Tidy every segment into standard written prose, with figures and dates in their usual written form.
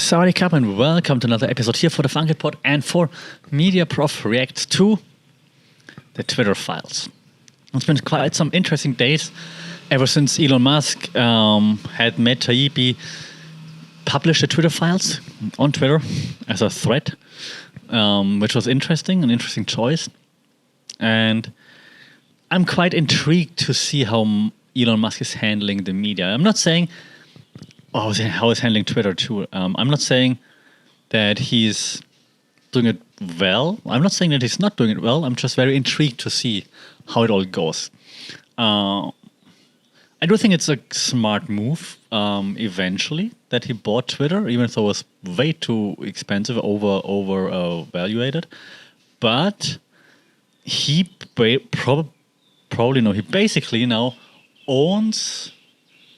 Sawadee Cup and welcome to another episode here for the Funky Pod and for Media Prof reacts to the Twitter files. It's been quite some interesting days ever since Elon Musk had made Taibbi publish the Twitter files on Twitter as a thread, which was interesting, an interesting choice. And I'm quite intrigued to see how Elon Musk is handling the media. I'm not saying how he's handling Twitter too. I'm not saying that he's doing it well. I'm not saying that he's not doing it well. I'm just very intrigued to see how it all goes. I do think it's a smart move eventually that he bought Twitter, even though it was way too expensive, overvaluated. But he he basically now owns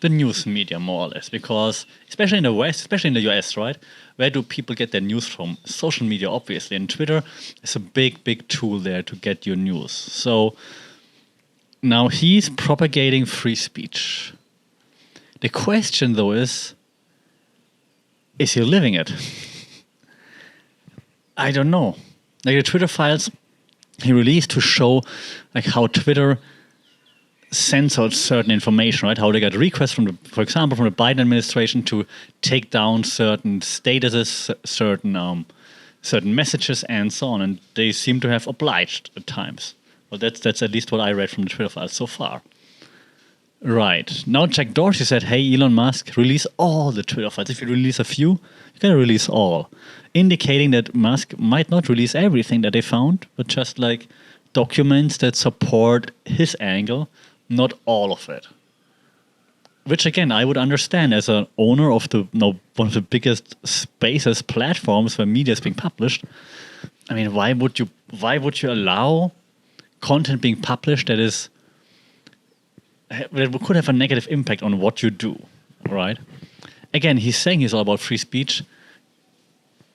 the news media, more or less, because especially in the West, especially in the US, right? Where do people get their news from? Social media, obviously, and Twitter is a big tool there to get your news. So now he's propagating free speech. The question, though, is he living it? I don't know. Like the Twitter files he released to show like how Twitter censored certain information, right? How they got requests for example, from the Biden administration to take down certain statuses, certain messages, and so on. And they seem to have obliged at times. Well, that's at least what I read from the Twitter files so far. Right. Now Jack Dorsey said, hey, Elon Musk, release all the Twitter files. If you release a few, you can release all. Indicating that Musk might not release everything that they found, but just like documents that support his angle, not all of it. Which again, I would understand as an owner of one of the biggest spaces, platforms where media is being published. I mean, why would you allow content being published that could have a negative impact on what you do, right? Again, he's saying he's all about free speech.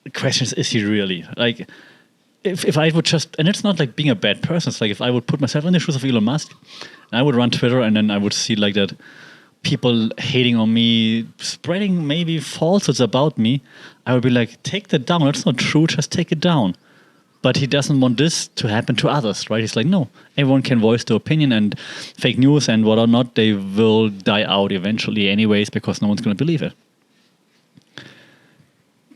The question is he really? Like, if I would just, and it's not like being a bad person, it's like if I would put myself in the shoes of Elon Musk, and I would run Twitter, and then I would see like that people hating on me, spreading maybe falsehoods about me, I would be like, take that down. That's not true, just take it down. But he doesn't want this to happen to others, right? He's like, no, everyone can voice their opinion, and fake news and what or not, they will die out eventually anyways because no one's going to believe it.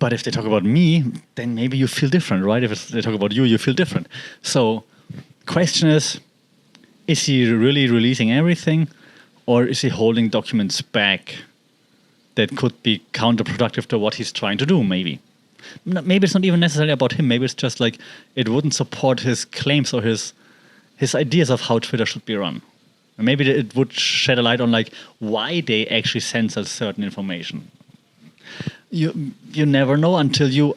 But if they talk about me, then maybe you feel different, right? If they talk about you, you feel different. So question is he really releasing everything, or is he holding documents back that could be counterproductive to what he's trying to do, maybe? Maybe it's not even necessarily about him. Maybe it's just like it wouldn't support his claims or his ideas of how Twitter should be run. And maybe it would shed a light on like why they actually censor certain information. You never know until you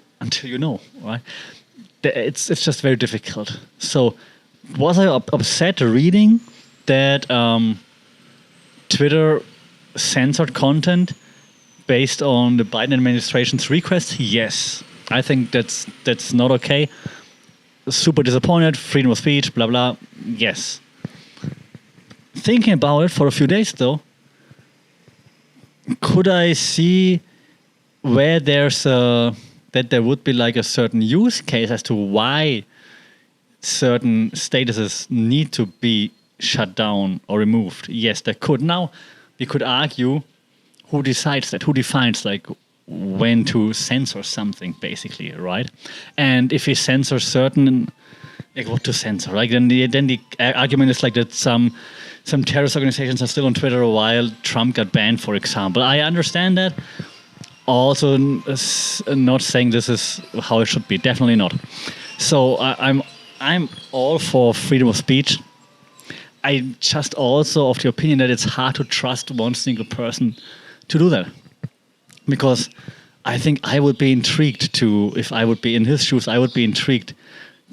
know, right? It's just very difficult. So was I upset reading that Twitter censored content based on the Biden administration's request? Yes. I think that's not okay. Super disappointed, freedom of speech, blah, blah. Yes. Thinking about it for a few days, though, could I see where that there would be like a certain use case as to why certain statuses need to be shut down or removed? Yes, there could. Now, we could argue who decides that, who defines like when to censor something, basically, right? And if we censor certain, like what to censor, right? Then the argument is like that some terrorist organizations are still on Twitter while Trump got banned, for example. I understand that. Also, not saying this is how it should be. Definitely not. So I'm all for freedom of speech. I just also of the opinion that it's hard to trust one single person to do that, because I think I would be intrigued to, if I would be in his shoes, I would be intrigued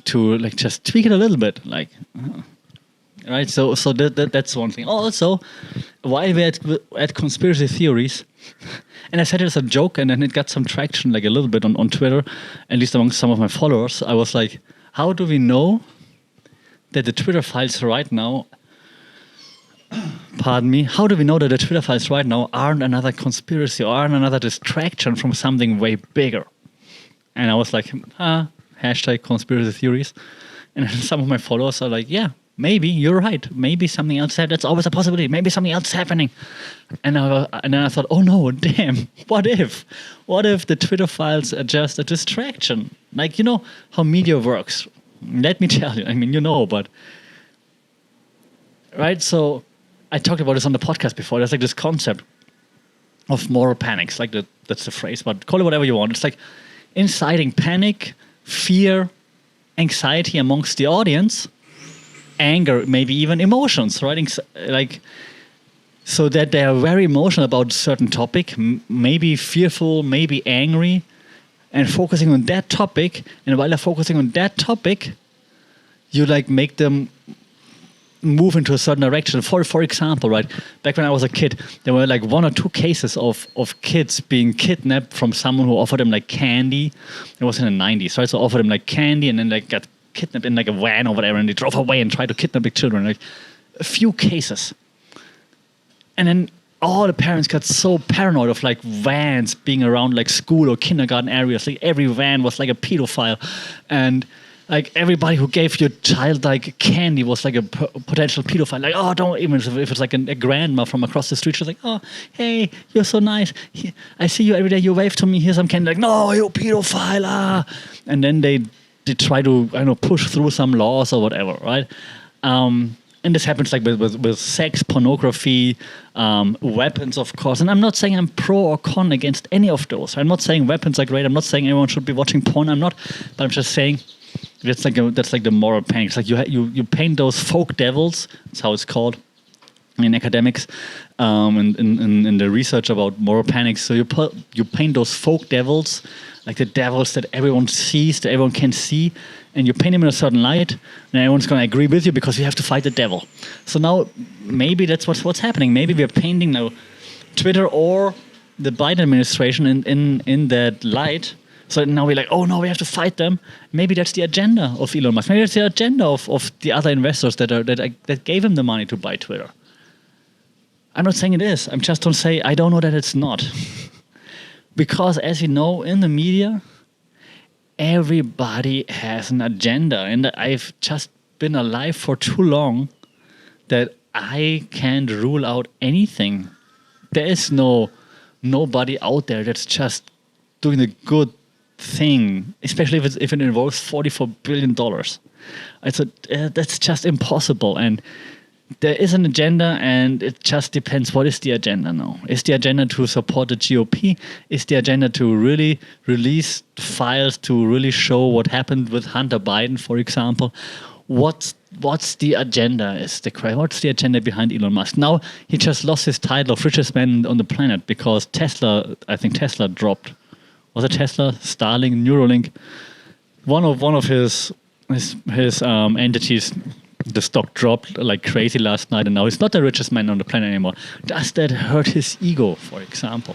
to like just tweak it a little bit, like. Right, so that's one thing. Also, while we're at conspiracy theories, and I said it as a joke, and then it got some traction, like a little bit on Twitter, at least among some of my followers. I was like, how do we know that the Twitter files right now pardon me, how do we know that the Twitter files right now aren't another conspiracy or aren't another distraction from something way bigger? And I was like, hashtag conspiracy theories. And some of my followers are like, yeah, maybe you're right. Maybe something else happened. That's always a possibility. Maybe something else is happening. And then I thought, oh no, damn, what if? What if the Twitter files are just a distraction? Like, you know how media works. Let me tell you. I mean, you know, but... Right? So I talked about this on the podcast before. There's like this concept of moral panics. Like that's the phrase, but call it whatever you want. It's like inciting panic, fear, anxiety amongst the audience, anger, maybe even emotions, right? Like, so that they are very emotional about a certain topic, maybe fearful, maybe angry, and focusing on that topic. And while they're focusing on that topic, you like make them move into a certain direction. For example, right, back when I was a kid, there were like 1 or 2 cases of kids being kidnapped from someone who offered them like candy. It was in the 90s, right? So offered them like candy and then like got kidnapped in like a van or whatever, and they drove away and tried to kidnap the children. Like a few cases. And then all the parents got so paranoid of like vans being around like school or kindergarten areas. Like every van was like a pedophile. And like everybody who gave your child like candy was like a potential pedophile. Like, oh, don't, even if it's like a grandma from across the street, she's like, oh, hey, you're so nice. I see you every day. You wave to me. Here's some candy. Like, no, you pedophile. Ah. And then they try to, I don't know, push through some laws or whatever, right? And this happens like with sex, pornography, weapons, of course. And I'm not saying I'm pro or con against any of those. I'm not saying weapons are great. I'm not saying everyone should be watching porn. I'm not. But I'm just saying that's like the moral panic. It's like you paint those folk devils. That's how it's called in academics, in the research about moral panics. So you paint those folk devils, like the devils that everyone sees, that everyone can see, and you paint them in a certain light, and everyone's going to agree with you because you have to fight the devil. So now maybe that's what's happening. Maybe we're painting now Twitter or the Biden administration in that light. So now we're like, oh no, we have to fight them. Maybe that's the agenda of Elon Musk. Maybe that's the agenda of the other investors that gave him the money to buy Twitter. I'm not saying it is. I'm just don't say I don't know that it's not. Because as you know, in the media, everybody has an agenda. And I've just been alive for too long that I can't rule out anything. There is nobody out there that's just doing the good thing, especially if it involves $44 billion. That's just impossible. And there is an agenda, and it just depends. What is the agenda now? Is the agenda to support the GOP? Is the agenda to really release files to really show what happened with Hunter Biden, for example? What's the agenda is the question. What's the agenda behind Elon Musk? Now, he just lost his title of richest man on the planet because Tesla dropped. Was it Tesla, Starlink, Neuralink? One of his entities, the stock dropped like crazy last night, and now he's not the richest man on the planet anymore. Does that hurt his ego, for example?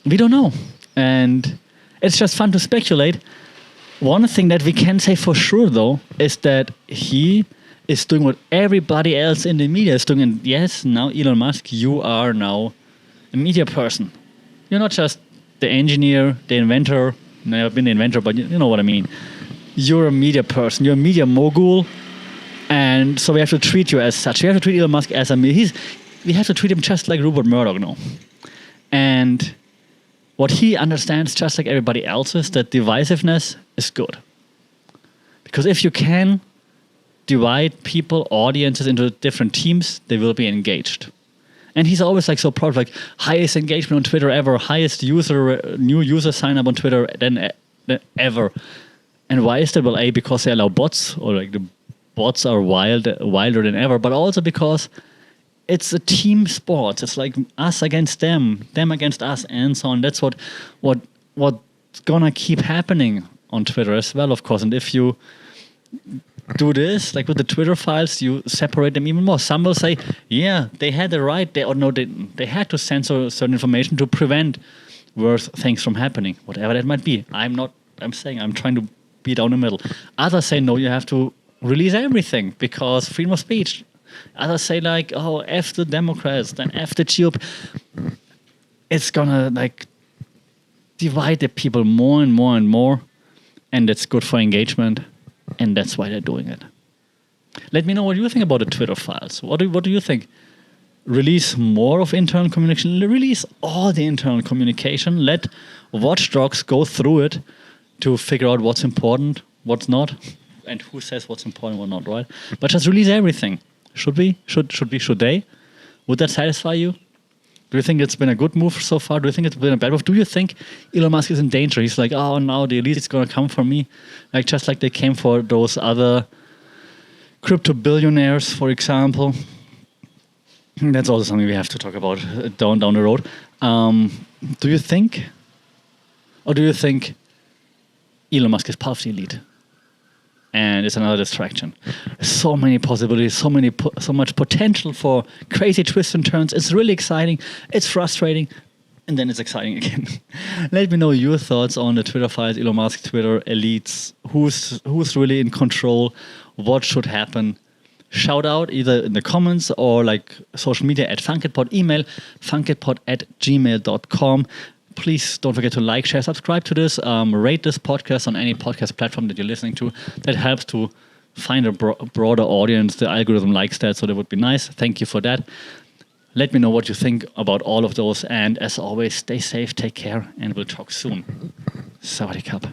We don't know. And it's just fun to speculate. One thing that we can say for sure, though, is that he is doing what everybody else in the media is doing. And yes, now Elon Musk, you are now a media person. You're not just the engineer, the inventor. No, I've been the inventor, but you know what I mean. You're a media person. You're a media mogul. And so we have to treat you as such. We have to treat Elon Musk as we have to treat him just like Rupert Murdoch now. And what he understands, just like everybody else, is that divisiveness is good. Because if you can divide people, audiences into different teams, they will be engaged. And he's always like so proud, like highest engagement on Twitter ever, highest new user sign up on Twitter than ever. And why is that? Well, because they allow bots, or like the bots are wilder than ever, but also because it's a team sport. It's like us against them against us, and so on. That's what's gonna keep happening on Twitter as well, of course. And if you do this, like with the Twitter files, you separate them even more. Some will say, yeah, they had the right, they had to censor certain information to prevent worse things from happening, whatever that might be. I'm trying to be down the middle. Others say, no, you have to release everything because freedom of speech. Others say like, oh, F the Democrats, then F the GOP. It's gonna like divide the people more and more and more, and it's good for engagement, and that's why they're doing it. Let me know what you think about the Twitter files. What do you think? Release more of internal communication. Release all the internal communication. Let watchdogs go through it to figure out what's important, what's not, and who says what's important or not, right? But just release everything. Should we? Should they? Would that satisfy you? Do you think it's been a good move so far? Do you think it's been a bad move? Do you think Elon Musk is in danger? He's like, oh, now the elite is going to come for me. Like just like they came for those other crypto billionaires, for example. That's also something we have to talk about down the road. Do you think Elon Musk is part of the elite? And it's another distraction. So many possibilities, so much potential for crazy twists and turns. It's really exciting. It's frustrating. And then it's exciting again. Let me know your thoughts on the Twitter files, Elon Musk, Twitter, elites. Who's really in control? What should happen? Shout out either in the comments or like social media at funkitpod, email funkitpod@gmail.com. Please don't forget to like, share, subscribe to this, rate this podcast on any podcast platform that you're listening to. That helps to find a broader audience. The algorithm likes that, so that would be nice. Thank you for that. Let me know what you think about all of those. And as always, stay safe, take care, and we'll talk soon. Sawadee Krap.